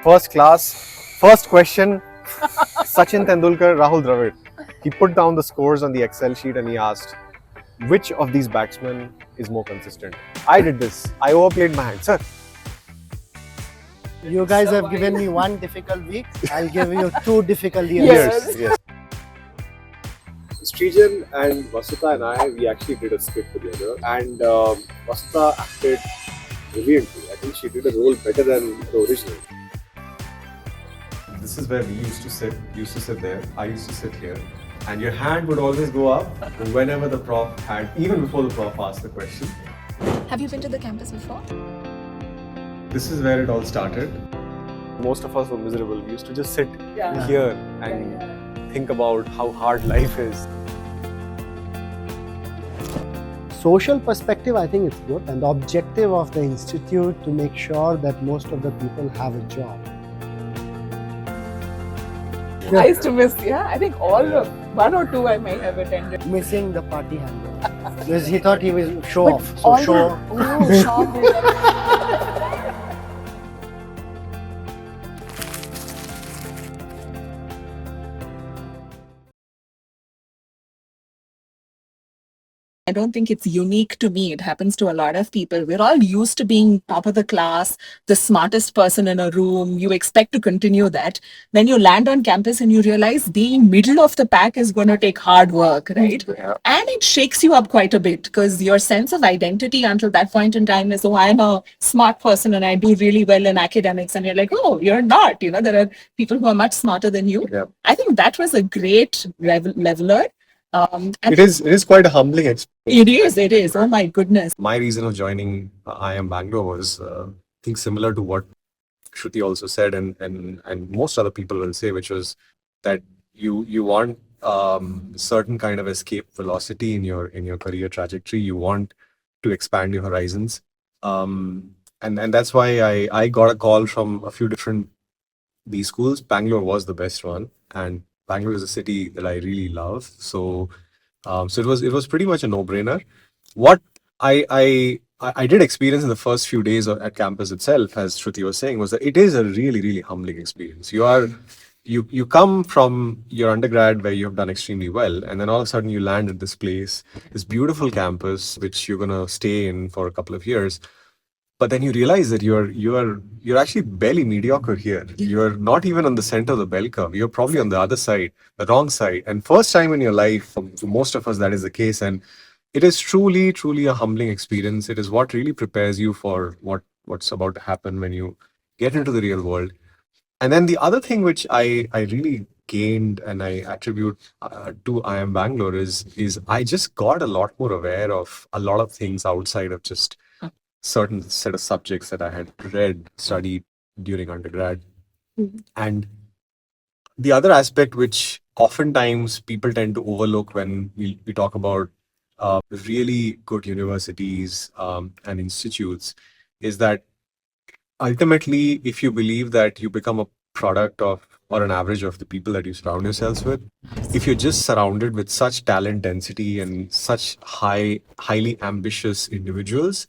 First class, first question, Sachin Tendulkar, Rahul Dravid. He put down the scores on the Excel sheet and he asked, which of these batsmen is more consistent? I did this. I overplayed my hand. Sir, You guys have given me one difficult week. I'll give you 2 difficult years. yes. Sreejan and Vasuta and I, we actually did a skit together, and Vasuta acted brilliantly. I think she did a role better than the original. This is where we used to sit. Used to sit there. I used to sit here, and your hand would always go up whenever the prof had, even before the prof asked the question. Have you been to the campus before? This is where it all started. Most of us were miserable. We used to just sit here and think about how hard life is. Social perspective, I think it's good, and the objective of the institute to make sure that most of the people have a job. I used to miss, I think all of 1 or 2 I may have attended. Missing the party handle because he thought he will show off. So show. I don't think it's unique to me. It happens to a lot of people. We're all used to being top of the class, the smartest person in a room. You expect to continue that. Then you land on campus and you realize being middle of the pack is going to take hard work, right? Yeah. And it shakes you up quite a bit because your sense of identity until that point in time is, oh, I'm a smart person and I do really well in academics. And you're like, oh, you're not. There are people who are much smarter than you. Yeah. I think that was a great leveler. It is quite a humbling experience. It is. Oh my goodness. My reason of joining IIM Bangalore was, I think, similar to what Shruthi also said, and most other people will say, which was that you want certain kind of escape velocity in your career trajectory. You want to expand your horizons, and that's why I got a call from a few different B schools. Bangalore was the best one, and Bangalore is a city that I really love. So it was pretty much a no-brainer. What I did experience in the first few days at campus itself, as Shruti was saying, was that it is a really, really humbling experience. You come from your undergrad where you have done extremely well, and then all of a sudden you land at this place, this beautiful campus, which you're gonna stay in for a couple of years. But then you realize that you're actually barely mediocre here. You're not even on the center of the bell curve. You're probably on the other side, the wrong side. And first time in your life, for most of us, that is the case. And it is truly, truly a humbling experience. It is what really prepares you for what's about to happen when you get into the real world. And then the other thing which I really gained and I attribute to IIM Bangalore is I just got a lot more aware of a lot of things outside of just certain set of subjects that I had read, studied during undergrad. Mm-hmm. And the other aspect which oftentimes people tend to overlook when we talk about really good universities and institutes is that ultimately, if you believe that you become a product of or an average of the people that you surround yourselves with, if you're just surrounded with such talent density and such highly ambitious individuals,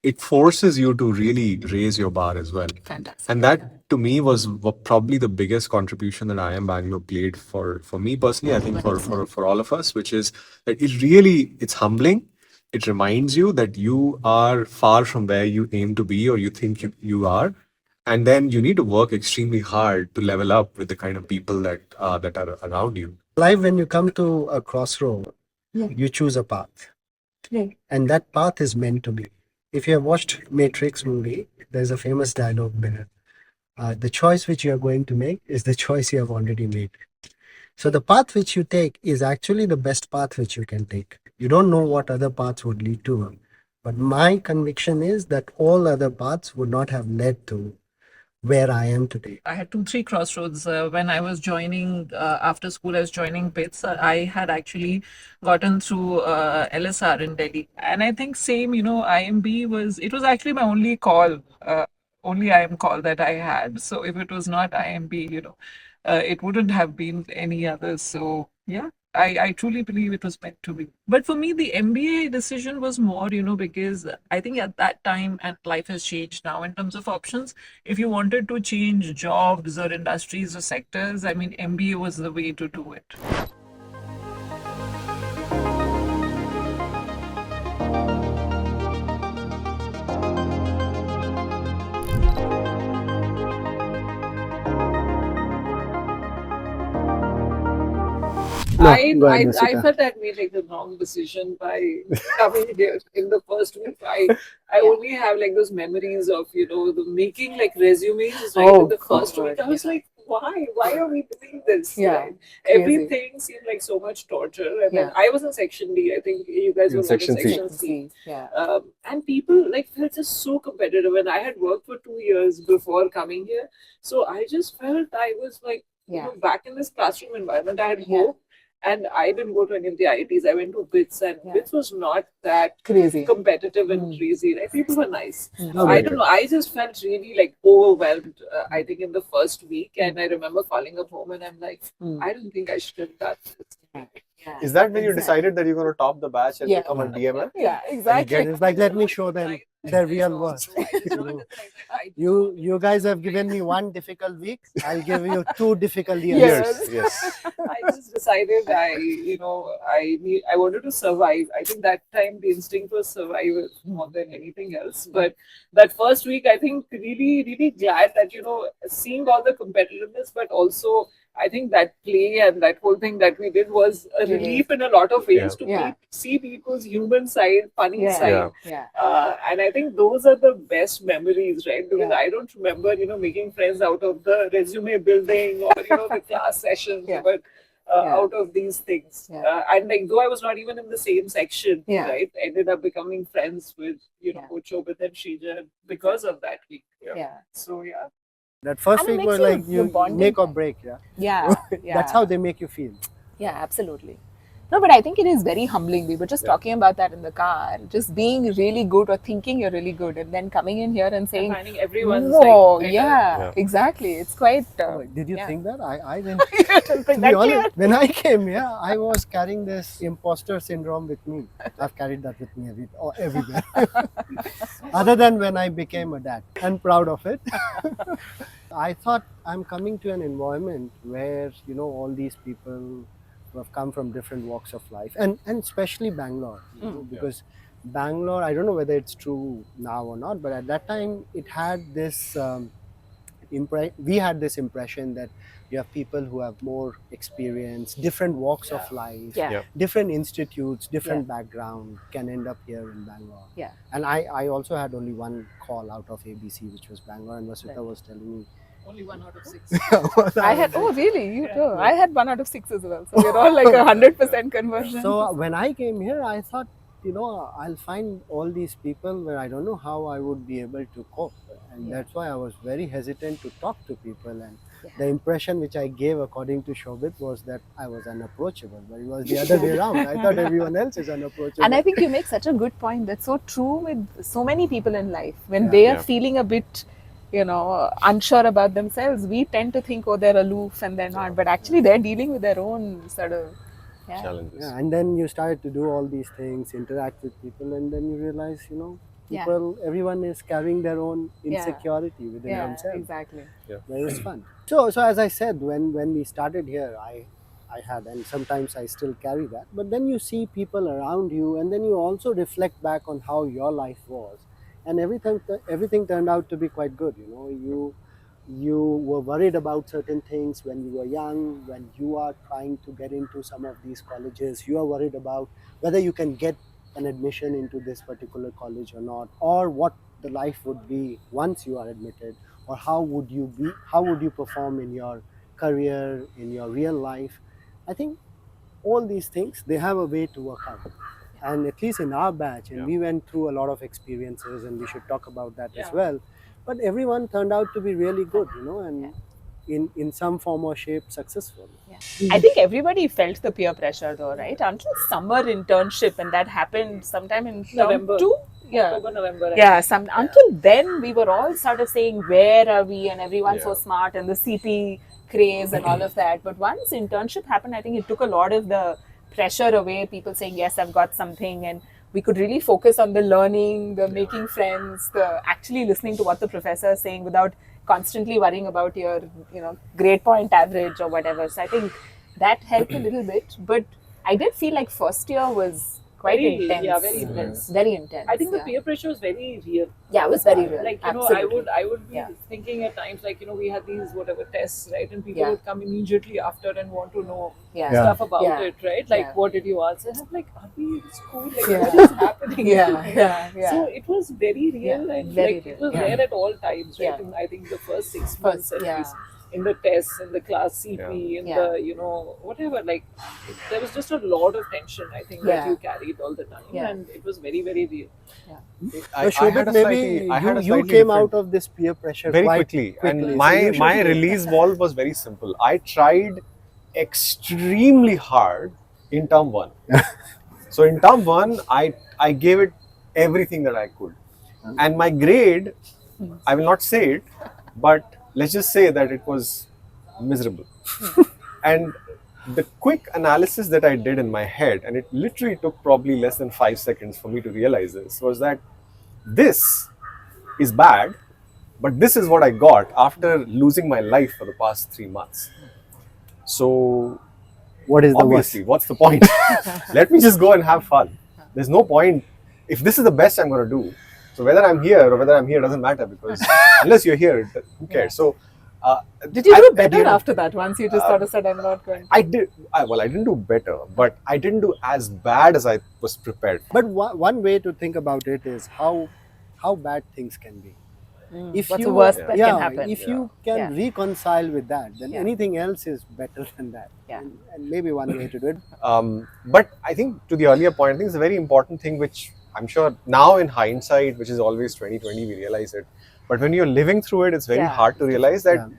it forces you to really raise your bar as well. Fantastic. And that to me was probably the biggest contribution that IIM Bangalore played for me personally, I think for all of us, which is that it's humbling. It reminds you that you are far from where you aim to be or you think you are. And then you need to work extremely hard to level up with the kind of people that are around you. Life, when you come to a crossroad, you choose a path. Yeah. And that path is meant to be. If you have watched Matrix movie, there's a famous dialogue there. The choice which you are going to make is the choice you have already made. So the path which you take is actually the best path which you can take. You don't know what other paths would lead to. But my conviction is that all other paths would not have led to where I am today. I had 2-3 crossroads when I was joining after school. I was joining BITS. I had actually gotten through LSR in Delhi, and I think same. IIMB was actually my only call, only IIM call that I had. So if it was not IIMB, it wouldn't have been any others. So yeah. I truly believe it was meant to be. But for me, the MBA decision was more, because I think at that time, and life has changed now in terms of options. If you wanted to change jobs or industries or sectors, I mean, MBA was the way to do it. No, I, go ahead, I Vasudha. felt I made like the wrong decision by coming here in the first week. I only have like those memories of the making like resumes right in the first week. I was like, why are we doing this? Yeah, Right? crazy. Everything seemed like so much torture. And then I was in section D. I think you guys In were both in section C. section C. Yeah. And people like felt just so competitive. And I had worked for 2 years before coming here, so I just felt I was like back in this classroom environment. I had hope. And I didn't go to any of the IITs. I went to BITS, and BITS was not that Crazy. competitive and crazy. Like, people were nice. No, I but- don't know. I just felt really like overwhelmed. I think in the first week, and I remember calling up home, and I'm like, I don't think I should have done this. Is that when you decided that you're going to top the batch and become a DML? Yeah, exactly. It's like, let me show them their real worth. You guys have given me one difficult week. I'll give you 2 difficult years. Yes. Yes. I just decided I wanted to survive. I think that time the instinct was survival more than anything else. But that first week, I think really, really glad that, seeing all the competitiveness, but also I think that play and that whole thing that we did was a relief in a lot of ways to see people's human side, funny side. Yeah. And I think those are the best memories, right? Because I don't remember, making friends out of the resume building or, the class sessions, but out of these things. And like, though I was not even in the same section, right? Ended up becoming friends with, both Shobhit and Sreejan because of that week. So, That first And it week makes was you like you bonding make or time. break, Yeah. That's how they make you feel. Yeah, absolutely. No, but I think it is very humbling. We were just talking about that in the car. Just being really good or thinking you're really good and then coming in here and saying, finding everyone's whoa, like, yeah, exactly. It's quite... Did you yeah. think that? I didn't. To To be honest, when I came here, I was carrying this imposter syndrome with me. I've carried that with me everywhere. Other than when I became a dad, and proud of it. I thought I'm coming to an environment where, all these people who have come from different walks of life, and especially Bangalore, because Bangalore, I don't know whether it's true now or not, but at that time it had this we had this impression that you have people who have more experience, different walks of life, different institutes, different background can end up here in Bangalore. Yeah. And I also had only one call out of ABC, which was Bangalore, and Vasuta was telling me. only 1 out of 6. I had, oh really? You too? I had 1 out of 6 as well. So we're all like 100% conversion. So when I came here, I thought, I'll find all these people where I don't know how I would be able to cope. And that's why I was very hesitant to talk to people. And the impression which I gave, according to Shobhit, was that I was unapproachable. But it was the other way around. I thought everyone else is unapproachable. And I think you make such a good point. That's so true with so many people in life. When they are feeling a bit, unsure about themselves, we tend to think, oh, they're aloof and they're not. But actually, they're dealing with their own sort of Challenges. Yeah, and then you started to do all these things, interact with people, and then you realize, people, everyone is carrying their own insecurity within themselves. Exactly. It was fun. So as I said, when we started here, I had, and sometimes I still carry that. But then you see people around you, and then you also reflect back on how your life was, and everything turned out to be quite good. You were worried about certain things when you were young. When you are trying to get into some of these colleges, you are worried about whether you can get an admission into this particular college or not, or what the life would be once you are admitted, or how would you perform in your career, in your real life. I think all these things, they have a way to work out. And at least in our batch, and we went through a lot of experiences, and we should talk about that as well. But everyone turned out to be really good, and in some form or shape successful. I think everybody felt the peer pressure though, right? Until summer internship, and that happened sometime in November. term 2. Yeah. October, November. I Yeah, think. until then we were all sort of saying, where are we? And everyone's so Yeah. smart and the CP craze and all of that. But once internship happened, I think it took a lot of the pressure away. People saying, yes, I've got something, and we could really focus on the learning, the making friends, the actually listening to what the professor is saying without constantly worrying about your, grade point average or whatever. So I think that helped a little bit. But I did feel like first year was quite Very, intense. yeah, very intense. Very intense. I think the yeah. peer pressure was very real. Yeah, it was very real. Like Absolutely. I would be Yeah. thinking at times like we had these whatever tests, right, and people Yeah. would come immediately after and want to know Yeah. stuff about Yeah. it, right? Like Yeah. what did you answer? And I'm like, are we in school? Like Yeah. what is happening? Yeah. So it was very real, Yeah, and very like real. it was Yeah. there at all times, right? Yeah. And I think the first 6 months at yeah. least, in the tests, in the class CP, in Yeah. the whatever, like there was just a lot of tension. I think that Yeah. you carried all the time, Yeah. and it was very, very real. So Shobhit, maybe you came out of this peer pressure very quite quickly. So And you my should- release valve was very simple. I tried extremely hard in term one. So in term one, I gave it everything that I could, and my grade, I will not say it, but let's just say that it was miserable. And the quick analysis that I did in my head, and it literally took probably less than 5 seconds for me to realize this, was that this is bad, but this is what I got after losing my life for the past 3 months. So What is the obviously, what's the point? Let me just go and have fun. There's no point. If this is the best I'm going to do, so whether I'm here or whether I'm here doesn't matter, because unless you're here, who cares? So Did you do at the better end of- after that once you just sort of said, I'm not going to? I did. Well, I didn't do better, but I didn't do as bad as I was prepared for. But one way to think about it is how bad things can be. If What's you, the worst that yeah, can happen? if you can Yeah. reconcile with that, then Yeah. anything else is better than that. Yeah. And maybe one way to do it. But I think to the earlier point, I think it's a very important thing, which I'm sure now in hindsight, which is always 2020, we realize it. But when you're living through it, it's very Yeah. hard to realize that Yeah.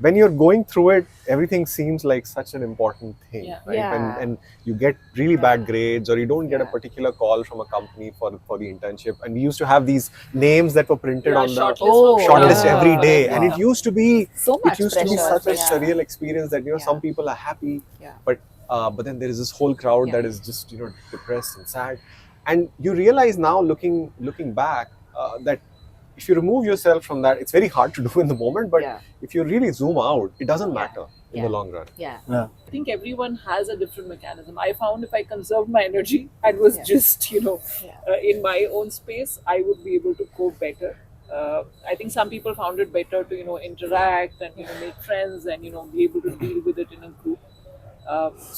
when you're going through it, everything seems like such an important thing, Yeah. right? Yeah. And you get really bad grades, or you don't get a Yeah. particular call from a company for the internship. And we used to have these names that were printed on the shortlist yeah. every day, Yeah. and it used to be So much it used to be pressure. such a Yeah. surreal experience that Yeah. some people are happy, Yeah. but then there is this whole crowd Yeah. that is just depressed and sad, and you realize now looking back that if you remove yourself from that, it's very hard to do in the moment, but Yeah. if you really zoom out, it doesn't matter in Yeah. the long run. Yeah. I think everyone has a different mechanism. I found if I conserved my energy and was Yeah. just, Yeah. in my own space, I would be able to cope better. I think some people found it better to, interact and, make friends and, be able to deal with it in a group.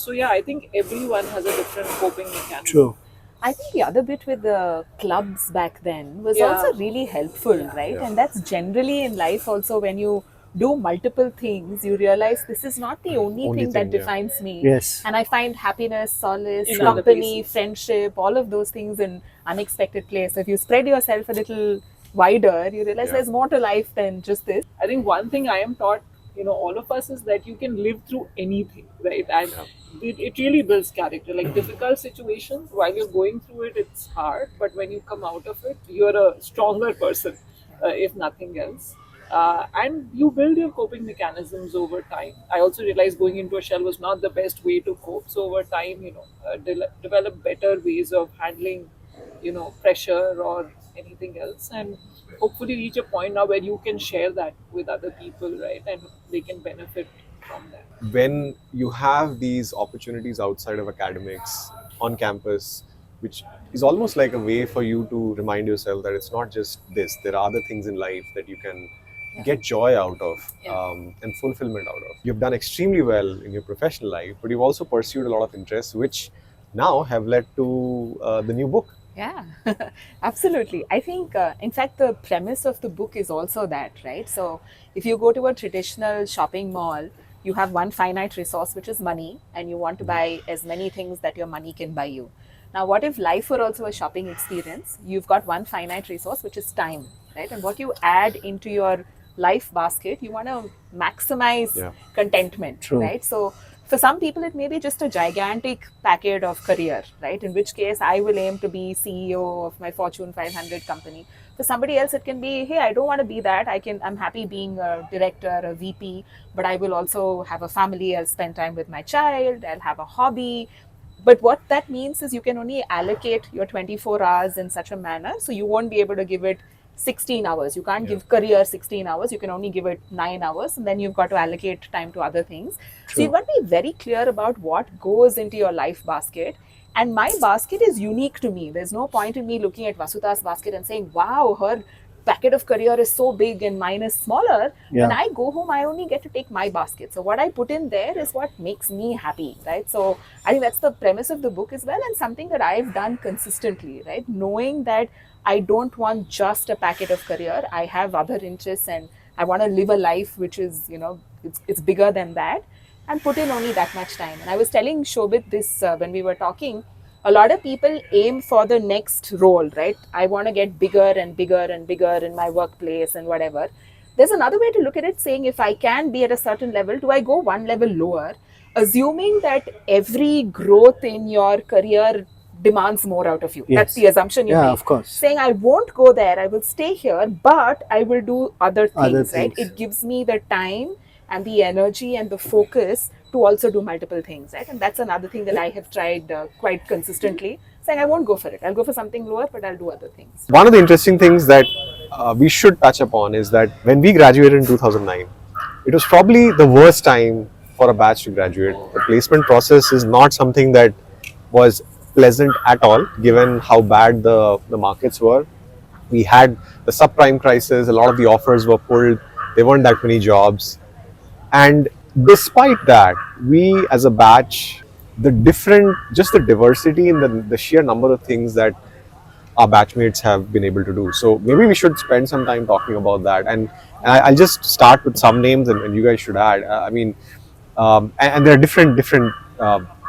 So yeah, I think everyone has a different coping mechanism. True. I think the other bit with the clubs back then was Yeah. also really helpful, right? Yeah. And that's generally in life also, when you do multiple things, you realize this is not the only thing that thing, yeah. defines me. Yes. And I find happiness, solace, In other company, places. friendship, all of those things in unexpected place. If you spread yourself a little wider, you realize Yeah. there's more to life than just this. I think one thing I am taught, all of us, is that you can live through anything, right? And it really builds character. Like difficult situations, while you're going through it, it's hard. But when you come out of it, you're a stronger person, if nothing else. And you build your coping mechanisms over time. I also realized going into a shell was not the best way to cope. So over time, develop better ways of handling, pressure or anything else, and hopefully reach a point now where you can share that with other people, right? And they can benefit from that. When you have these opportunities outside of academics on campus, which is almost like a way for you to remind yourself that it's not just this, there are other things in life that you can get joy out of, and fulfillment out of. You've done extremely well in your professional life, but you've also pursued a lot of interests which now have led to the new book. Yeah, absolutely. I think, in fact, the premise of the book is also that, right? So, if you go to a traditional shopping mall, you have one finite resource, which is money, and you want to buy as many things that your money can buy you. Now, what if life were also a shopping experience? You've got one finite resource, which is time, right? And what you add into your life basket, you want to maximize Yeah. contentment, True. right? So, For some people, it may be just a gigantic packet of career, right? In which case, I will aim to be CEO of my Fortune 500 company. For somebody else, it can be, hey, I don't want to be that. I'm happy being a director, a VP, but I will also have a family. I'll spend time with my child. I'll have a hobby. But what that means is you can only allocate your 24 hours in such a manner. So you won't be able to give it 16 hours. You can't give career 16 hours. You can only give it 9 hours. And then you've got to allocate time to other things. So you've got to be very clear about what goes into your life basket. And my basket is unique to me. There's no point in me looking at Vasuta's basket and saying, wow, her packet of career is so big and mine is smaller. When I go home, I only get to take my basket. So what I put in there is what makes me happy, right? So I think that's the premise of the book as well, and something that I've done consistently, right? Knowing that I don't want just a packet of career. I have other interests and I want to live a life which is, it's bigger than that, and put in only that much time. And I was telling Shobhit this when we were talking. A lot of people aim for the next role, right? I want to get bigger and bigger and bigger in my workplace and whatever. There's another way to look at it, saying if I can be at a certain level, do I go one level lower, assuming that every growth in your career demands more out of you? That's the assumption you make. Of course. Saying I won't go there, I will stay here, but I will do other things, right? It gives me the time and the energy and the focus to also do multiple things, right? And that's another thing that I have tried quite consistently, saying I won't go for it. I'll go for something lower, but I'll do other things. One of the interesting things that we should touch upon is that when we graduated in 2009, it was probably the worst time for a batch to graduate. The placement process is not something that was pleasant at all, given how bad the markets were. We had the subprime crisis, a lot of the offers were pulled, there weren't that many jobs. And despite that, we as a batch, just the diversity in the sheer number of things that our batchmates have been able to do. So maybe we should spend some time talking about that. And I'll just start with some names, and you guys should add. And there are different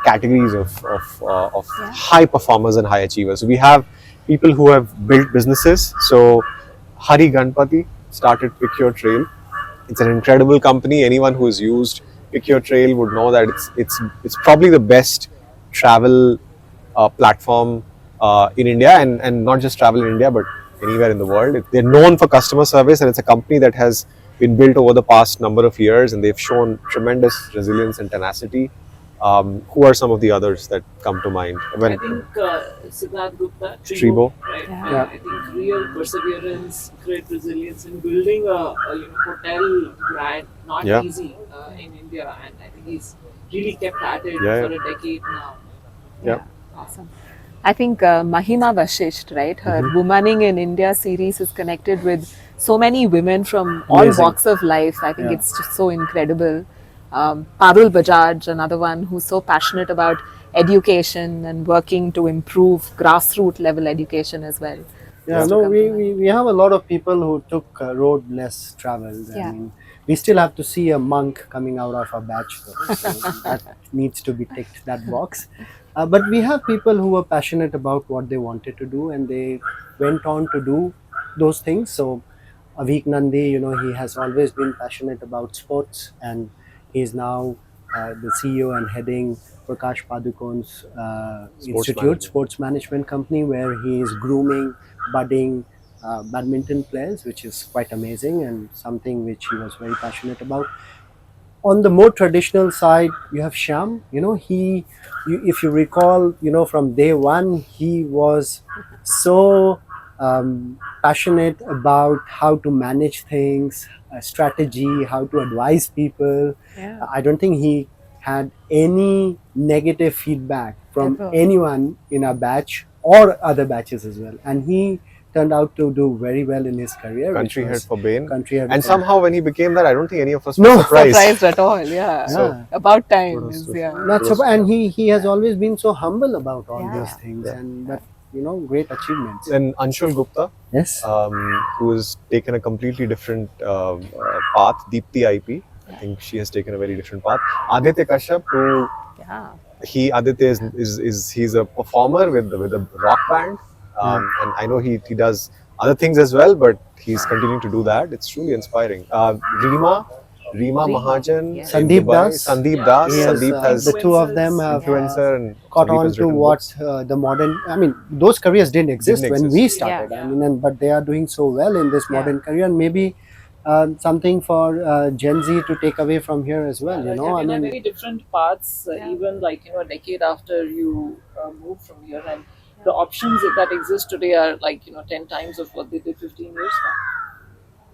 categories of high performers and high achievers. So we have people who have built businesses. So Hari Ganpati started Pick Your Trail. It's an incredible company. Anyone who has used Pick Your Trail would know that it's probably the best travel platform in India, and not just travel in India, but anywhere in the world. They're known for customer service, and it's a company that has been built over the past number of years, and they've shown tremendous resilience and tenacity. Who are some of the others that come to mind? I think Siddharth Gupta, Tribo. Right? I think real perseverance, great resilience in building a hotel brand, not easy in India, and I think he's really kept at it for a decade now. Awesome. I think Mahima Vashisht, right? Her Womaning in India series is connected with so many women from all walks of life. I think it's just so incredible. Parul Bajaj, another one who's so passionate about education and working to improve grassroots level education as well. We have a lot of people who took road less traveled. I mean, we still have to see a monk coming out of our batch, though, so that needs to be ticked, that box. But we have people who were passionate about what they wanted to do, and they went on to do those things. So Avik Nandi, he has always been passionate about sports, and he's now the CEO and heading Prakash Padukone's sports management company, where he is grooming budding badminton players, which is quite amazing and something which he was very passionate about. On the more traditional side, you have Shyam. If you recall, from day one, he was so passionate about how to manage things, strategy, how to advise people. I don't think he had any negative feedback from anyone in our batch or other batches as well. And he turned out to do very well in his career. Country head for Bain. And somehow when he became that, I don't think any of us were surprised at all. So, about time. And he has always been so humble about all those things, but great achievements. And Anshul Gupta, who has taken a completely different path. Deepti IP, I think she has taken a very different path. Aditya Kashyap, who Aditya he's a performer with a rock band. And I know he does other things as well, but he's continuing to do that. It's truly inspiring. Reema, Reema Mahajan, Yes. in Sandeep Dubai, Das. Sandeep Das. Yes, Sandeep has the two of them have influencer and caught Sandeep on has to written what books. the modern, I mean, those careers didn't exist Didn't when exist. we started. Yeah. I mean, but they are doing so well in this modern career, and maybe something for Gen Z to take away from here as well. You know, I mean, very different paths, Yeah. even like a decade after you move from here, and the options that exist today are like 10 times of what they did 15 years back.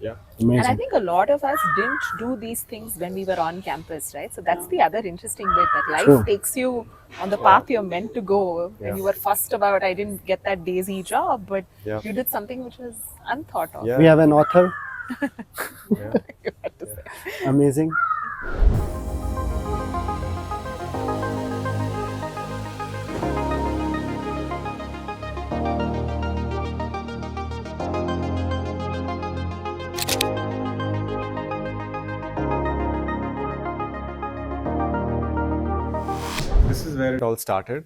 Yeah. And I amazing. think a lot of us didn't do these things when we were on campus, right? So that's the other interesting bit, that life True. takes you on the path you're meant to go. Yeah. And you were fussed about, I didn't get that Daisy job, but Yeah. you did something which was unthought of. Yeah. We have an author. Yeah. You had to say. Amazing. This is where it all started.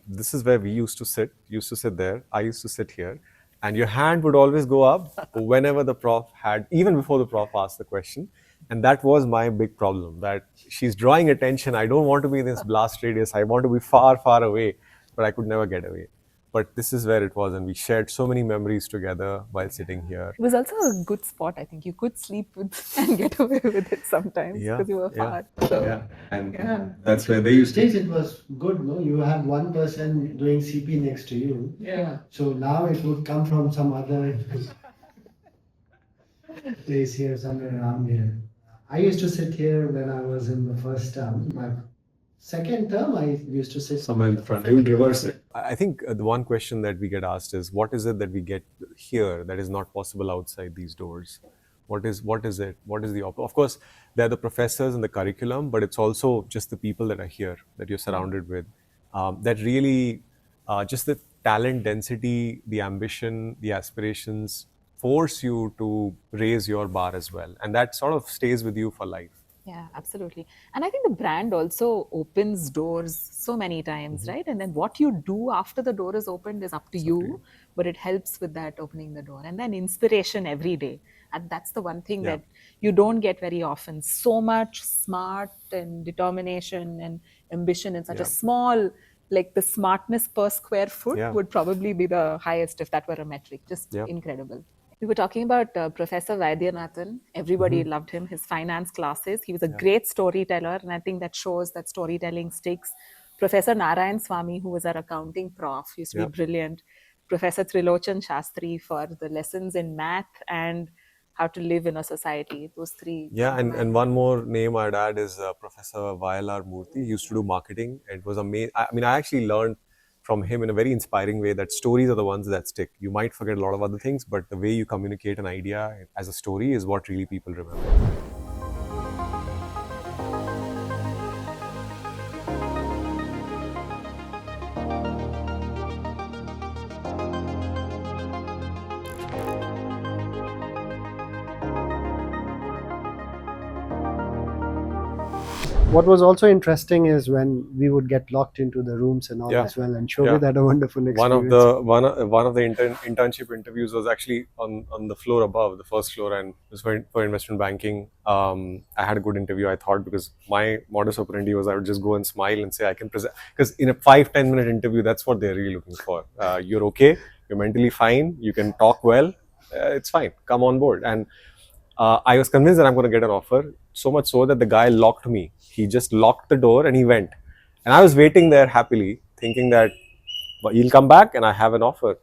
This is where we used to sit there. I used to sit here. And your hand would always go up whenever the prof had, even before the prof asked the question. And that was my big problem, that she's drawing attention. I don't want to be in this blast radius. I want to be far, far away, but I could never get away. But this is where it was. And we shared so many memories together while sitting here. It was also a good spot, I think. You could sleep with and get away with it sometimes Yeah, because you were yeah, far. So, Yeah. And yeah. that's where they used to. It was good, no? You had one person doing CP next to you. Yeah. So now it would come from some other place here, somewhere around here. I used to sit here when I was in the first term. My second term, I used to sit Somewhere in the front. They would reverse it. I think the one question that we get asked is, what is it that we get here that is not possible outside these doors? What is it? What is the of course, they're the professors and the curriculum, but it's also just the people that are here, that you're surrounded with. That really, just the talent density, the ambition, the aspirations force you to raise your bar as well. And that sort of stays with you for life. Yeah, absolutely. And I think the brand also opens doors so many times, right? And then what you do after the door is opened is up to you, but it helps with that opening the door. And then inspiration every day. And that's the one thing that you don't get very often. So much smart and determination and ambition in such a small, like the smartness per square foot would probably be the highest if that were a metric. Just incredible. We were talking about Professor Vaidyanathan. Everybody loved him, his finance classes. He was a great storyteller, and I think that shows that storytelling sticks. Professor Narayan Swami, who was our accounting prof, used to be brilliant. Professor Trilochan Shastri for the lessons in math and how to live in a society. Those three. Yeah, and one more name I'd add is Professor YLR Murthy. He used to do marketing. It was amazing. I mean, I actually learned from him in a very inspiring way that stories are the ones that stick. You might forget a lot of other things, but the way you communicate an idea as a story is what really people remember. What was also interesting is when we would get locked into the rooms and all as well. And Shobhit had a wonderful experience. One of the internship interviews was actually on the floor above, the first floor, and it was for investment banking. I had a good interview, I thought, because my modus operandi was I would just go and smile and say I can present. Because in a 5-10 minute interview, that's what they're really looking for. You're okay, you're mentally fine, you can talk well, it's fine, come on board. And I was convinced that I'm going to get an offer, so much so that the guy locked me. He just locked the door and he went. And I was waiting there happily, thinking that he'll come back and I have an offer.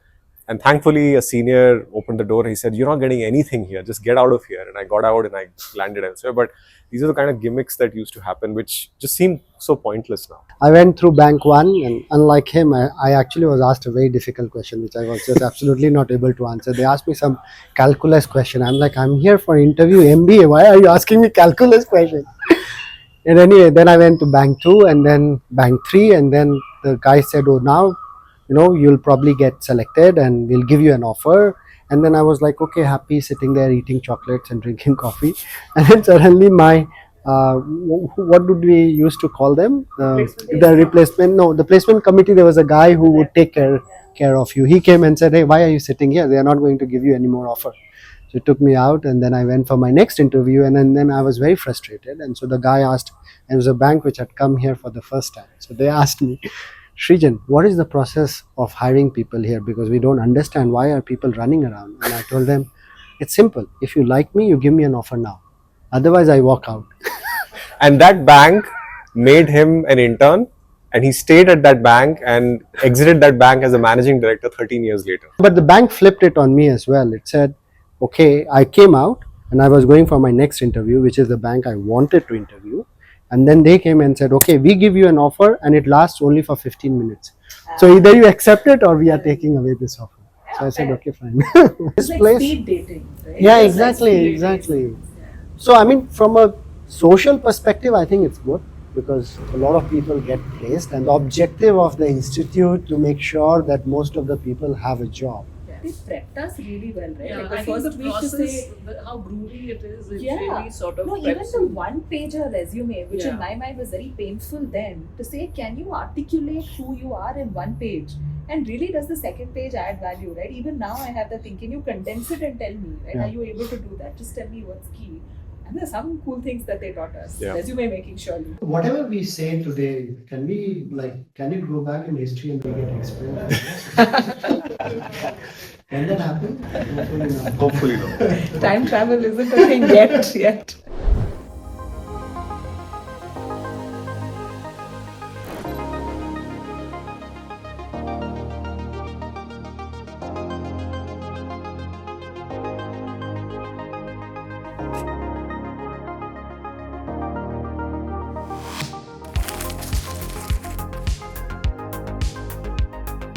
And thankfully, a senior opened the door. He said, "You're not getting anything here. Just get out of here." And I got out and I landed elsewhere. But these are the kind of gimmicks that used to happen, which just seem so pointless now. I went through Bank 1, and unlike him, I actually was asked a very difficult question, which I was just absolutely not able to answer. They asked me some calculus question. I'm like, I'm here for interview MBA. Why are you asking me calculus question? And anyway, then I went to Bank 2 and then Bank 3. And then the guy said, oh, now, you'll probably get selected and we'll give you an offer. And then I was like, okay, happy sitting there eating chocolates and drinking coffee. And then suddenly my, what did we used to call them? The placement committee, there was a guy who would take care of you. He came and said, hey, why are you sitting here? They are not going to give you any more offer. So he took me out, and then I went for my next interview, and then I was very frustrated. And so the guy asked, and it was a bank which had come here for the first time. So they asked me, Sreejan, what is the process of hiring people here? Because we don't understand, why are people running around? And I told them, it's simple. If you like me, you give me an offer now. Otherwise, I walk out. And that bank made him an intern, and he stayed at that bank and exited that bank as a managing director 13 years later. But the bank flipped it on me as well. It said, okay, I came out and I was going for my next interview, which is the bank I wanted to interview. And then they came and said, okay, we give you an offer and it lasts only for 15 minutes. So either you accept it or we are taking away this offer. So I said, okay, fine. This It's like place. speed dating, right? Yeah, It's like exactly, speed exactly. dating. So, I mean, from a social perspective, I think it's good because a lot of people get placed, and the objective of the institute to make sure that most of the people have a job. They prepped us really well, right? Yeah, Like the I think first the week to process, say, how groovy it is, it yeah. really sort of No, even preps the you. one-pager resume, which Yeah. in my mind was very painful then, to say, can you articulate who you are in one page? And really, does the second page add value, right? Even now, I have the thing, can you condense it and tell me, right? Yeah. Are you able to do that? Just tell me what's key. And there's some cool things that they taught us. Yeah. Resume making, surely. Whatever we say today, can it go back in history and we get explained? Can that happen? Hopefully not. Hopefully not. Time travel isn't a thing yet.